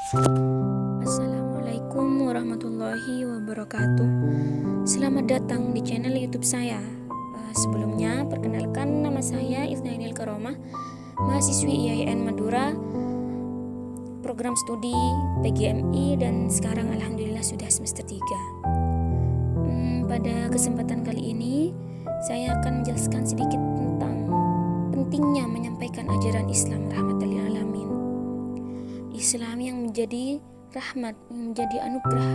Assalamualaikum warahmatullahi wabarakatuh. Selamat datang di channel YouTube saya. Sebelumnya, perkenalkan nama saya Isnainil Karomah, mahasiswi IAIN Madura, program studi PGMI, dan sekarang alhamdulillah sudah semester 3. Pada kesempatan kali ini, saya akan menjelaskan sedikit tentang pentingnya menyampaikan ajaran Islam rahmatan lil alamin. Islam yang menjadi rahmat, menjadi anugerah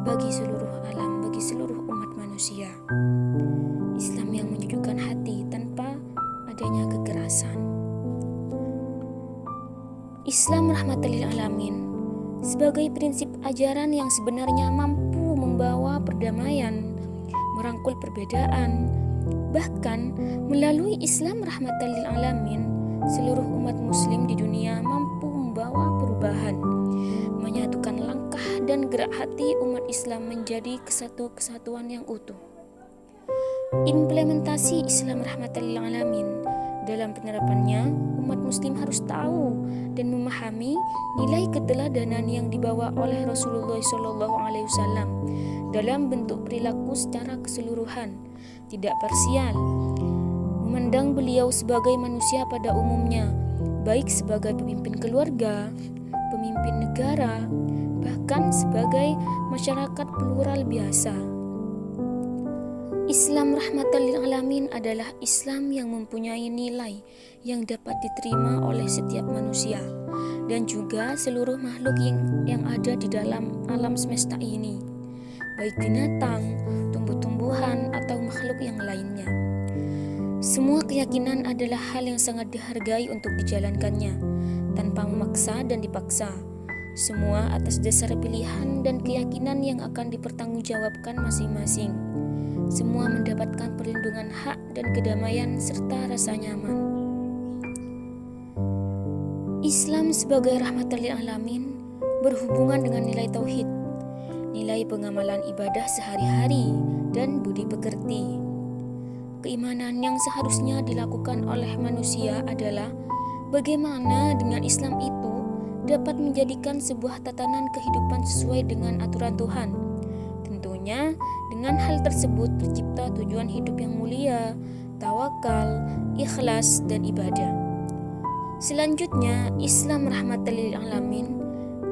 bagi seluruh alam, bagi seluruh umat manusia. Islam yang menyejukkan hati tanpa adanya kekerasan. Islam rahmatan lil alamin sebagai prinsip ajaran yang sebenarnya mampu membawa perdamaian, merangkul perbedaan. Bahkan melalui Islam rahmatan lil alamin, seluruh umat muslim di dunia mampu membawa perubahan, menyatukan langkah dan gerak hati umat Islam menjadi kesatuan yang utuh. Implementasi Islam rahmatan lil alamin dalam penerapannya, umat muslim harus tahu dan memahami nilai keteladanan yang dibawa oleh Rasulullah SAW dalam bentuk perilaku secara keseluruhan, tidak parsial. Memandang beliau sebagai manusia pada umumnya, baik sebagai pemimpin keluarga, pemimpin negara, bahkan sebagai masyarakat plural biasa. Islam rahmatan lil alamin adalah Islam yang mempunyai nilai yang dapat diterima oleh setiap manusia dan juga seluruh makhluk yang ada di dalam alam semesta ini, baik binatang, tumbuh-tumbuhan, atau makhluk yang lainnya. Semua keyakinan adalah hal yang sangat dihargai untuk dijalankannya, tanpa memaksa dan dipaksa. Semua atas dasar pilihan dan keyakinan yang akan dipertanggungjawabkan masing-masing. Semua mendapatkan perlindungan hak dan kedamaian serta rasa nyaman. Islam sebagai rahmatan lil alamin berhubungan dengan nilai tauhid, nilai pengamalan ibadah sehari-hari, dan budi pekerti. Keimanan yang seharusnya dilakukan oleh manusia adalah bagaimana dengan Islam itu dapat menjadikan sebuah tatanan kehidupan sesuai dengan aturan Tuhan. Tentunya dengan hal tersebut tercipta tujuan hidup yang mulia, tawakal, ikhlas, dan ibadah. Selanjutnya, Islam rahmatan lil alamin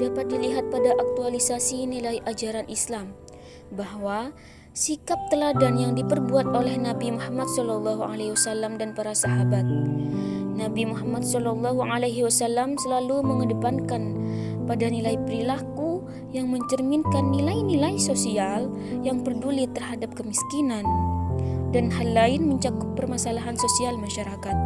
dapat dilihat pada aktualisasi nilai ajaran Islam, bahwa sikap teladan yang diperbuat oleh Nabi Muhammad SAW dan para sahabat. Nabi Muhammad SAW selalu mengedepankan pada nilai perilaku yang mencerminkan nilai-nilai sosial yang peduli terhadap kemiskinan dan hal lain mencakup permasalahan sosial masyarakat.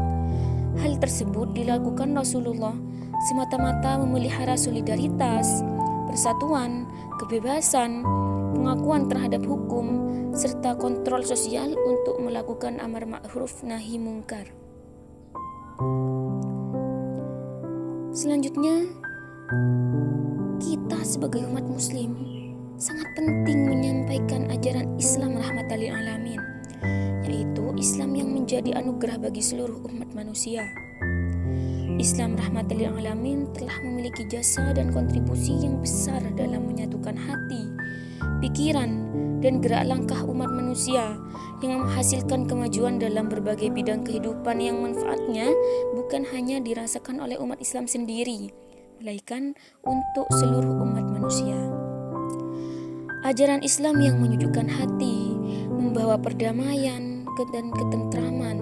Hal tersebut dilakukan Rasulullah semata-mata memelihara solidaritas, persatuan, kebebasan, pengakuan terhadap hukum, serta kontrol sosial untuk melakukan amar ma'ruf nahi mungkar. Selanjutnya, kita sebagai umat muslim sangat penting menyampaikan ajaran Islam rahmatan lil alamin, yaitu Islam yang menjadi anugerah bagi seluruh umat manusia. Islam rahmatan lil alamin telah memiliki jasa dan kontribusi yang besar dalam menyatukan hati, pikiran, dan gerak langkah umat manusia yang menghasilkan kemajuan dalam berbagai bidang kehidupan yang manfaatnya bukan hanya dirasakan oleh umat Islam sendiri, melainkan untuk seluruh umat manusia. Ajaran Islam yang menyejukkan hati, membawa perdamaian dan ketentraman,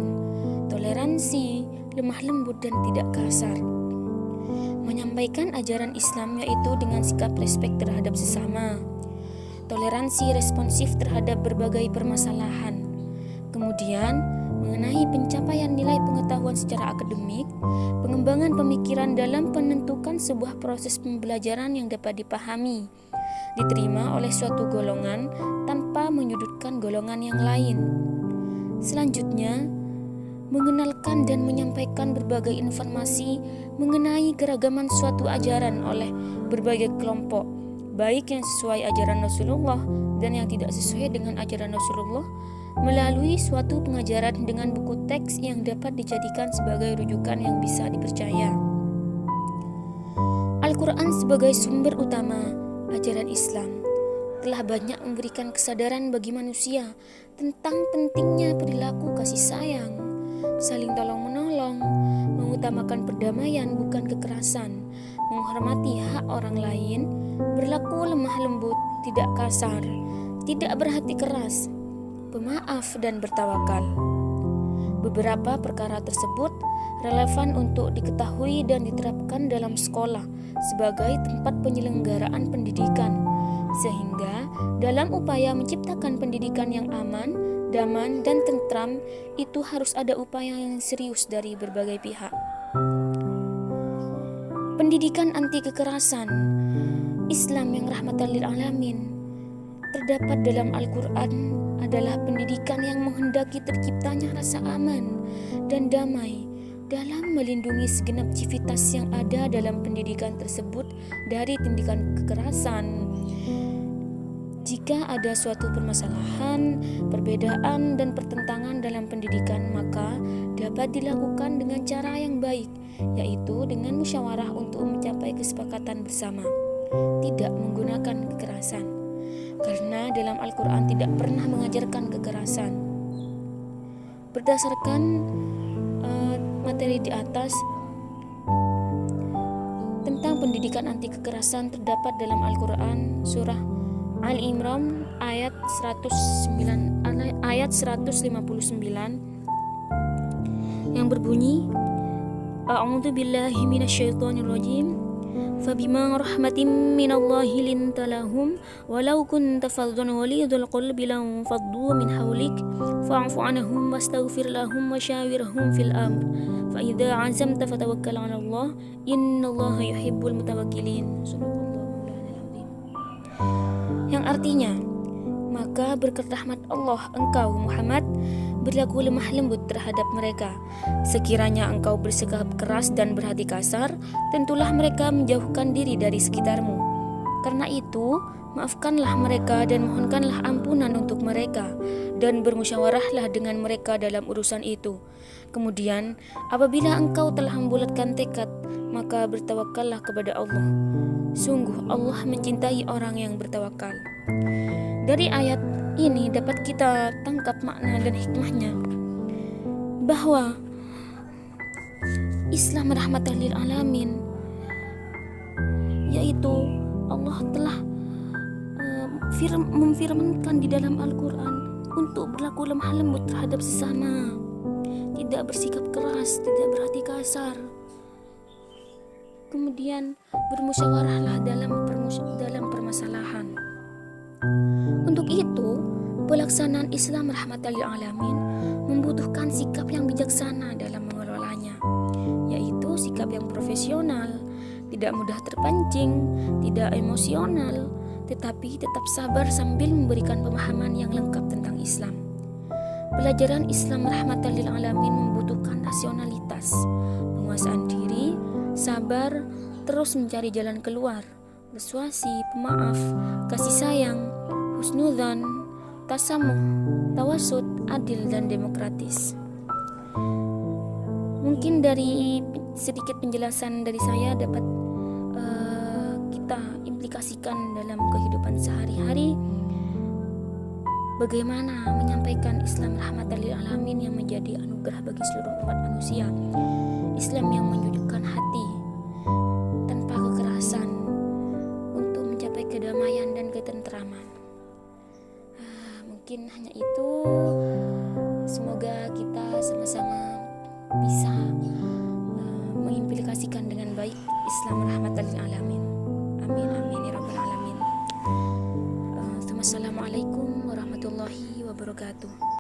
toleransi, lemah lembut, dan tidak kasar. Menyampaikan ajaran Islam yaitu dengan sikap respek terhadap sesama, toleransi responsif terhadap berbagai permasalahan. Kemudian, mengenai pencapaian nilai pengetahuan secara akademik, pengembangan pemikiran dalam menentukan sebuah proses pembelajaran yang dapat dipahami, diterima oleh suatu golongan tanpa menyudutkan golongan yang lain. Selanjutnya, mengenalkan dan menyampaikan berbagai informasi mengenai keragaman suatu ajaran oleh berbagai kelompok, baik yang sesuai ajaran Rasulullah dan yang tidak sesuai dengan ajaran Rasulullah, melalui suatu pengajaran dengan buku teks yang dapat dijadikan sebagai rujukan yang bisa dipercaya. Al-Quran sebagai sumber utama ajaran Islam telah banyak memberikan kesadaran bagi manusia tentang pentingnya perilaku kasih sayang, saling tolong-menolong, mengutamakan perdamaian bukan kekerasan, menghormati hak orang lain, berlaku lemah lembut, tidak kasar, tidak berhati keras, pemaaf dan bertawakal. Beberapa perkara tersebut relevan untuk diketahui dan diterapkan dalam sekolah sebagai tempat penyelenggaraan pendidikan, sehingga dalam upaya menciptakan pendidikan yang aman, damai, dan tentram, itu harus ada upaya yang serius dari berbagai pihak. Pendidikan anti kekerasan Islam yang rahmatan lil alamin terdapat dalam Al-Quran adalah pendidikan yang menghendaki terciptanya rasa aman dan damai dalam melindungi segenap civitas yang ada dalam pendidikan tersebut dari tindakan kekerasan. Jika ada suatu permasalahan, perbedaan, dan pertentangan dalam pendidikan, maka dapat dilakukan dengan cara yang baik, yaitu dengan musyawarah untuk mencapai kesepakatan bersama, tidak menggunakan kekerasan. Karena dalam Al-Quran tidak pernah mengajarkan kekerasan. Berdasarkan materi di atas tentang pendidikan anti kekerasan terdapat dalam Al-Quran surah Al-Imran ayat 159 yang berbunyi, A'udzu billahi minasyaitonir rajim. فبما رحمة من الله لنت لهم ولو كنت فظا غليظ القلب لانفضوا من حولك فاعف عنهم واستغفر لهم وشاورهم في الأمر فإذا عزمت فتوكل على الله إن الله يحب المتوكلين. Yang artinya, maka berkat rahmat Allah engkau Muhammad berlaku lemah lembut terhadap mereka. Sekiranya engkau bersikap keras dan berhati kasar, tentulah mereka menjauhkan diri dari sekitarmu. Karena itu, maafkanlah mereka dan mohonkanlah ampunan untuk mereka, dan bermusyawarahlah dengan mereka dalam urusan itu. Kemudian, apabila engkau telah membulatkan tekad, maka bertawakallah kepada Allah. Sungguh Allah mencintai orang yang bertawakal. Dari ayat ini dapat kita tangkap makna dan hikmahnya bahwa Islam rahmatan lil alamin, yaitu Allah telah memfirmankan di dalam Al-Quran untuk berlaku lemah lembut terhadap sesama, tidak bersikap keras, tidak berhati kasar. Kemudian bermusyawarahlah dalam permasalahan. Untuk itu, pelaksanaan Islam rahmatan lil alamin membutuhkan sikap yang bijaksana dalam mengelolanya, yaitu sikap yang profesional, tidak mudah terpancing, tidak emosional, tetapi tetap sabar sambil memberikan pemahaman yang lengkap tentang Islam. Pelajaran Islam rahmatan lil alamin membutuhkan rasionalitas, penguasaan diri, sabar, terus mencari jalan keluar, persuasi, pemaaf, kasih sayang, husnudzan, tasamuh, tawasud, adil, dan demokratis. Mungkin dari sedikit penjelasan dari saya dapat kita implikasikan dalam kehidupan sehari-hari bagaimana menyampaikan Islam rahmatan lil alamin yang menjadi anugerah bagi seluruh umat manusia. Islam yang menyejukkan hati tanpa kekerasan untuk mencapai kedamaian dan ketentraman. Mungkin hanya itu. Semoga kita sama-sama bisa mengimplikasikan dengan baik Islam rahmatan lil alamin. Amin amin ya rabbal alamin. Assalamualaikum warahmatullahi wabarakatuh.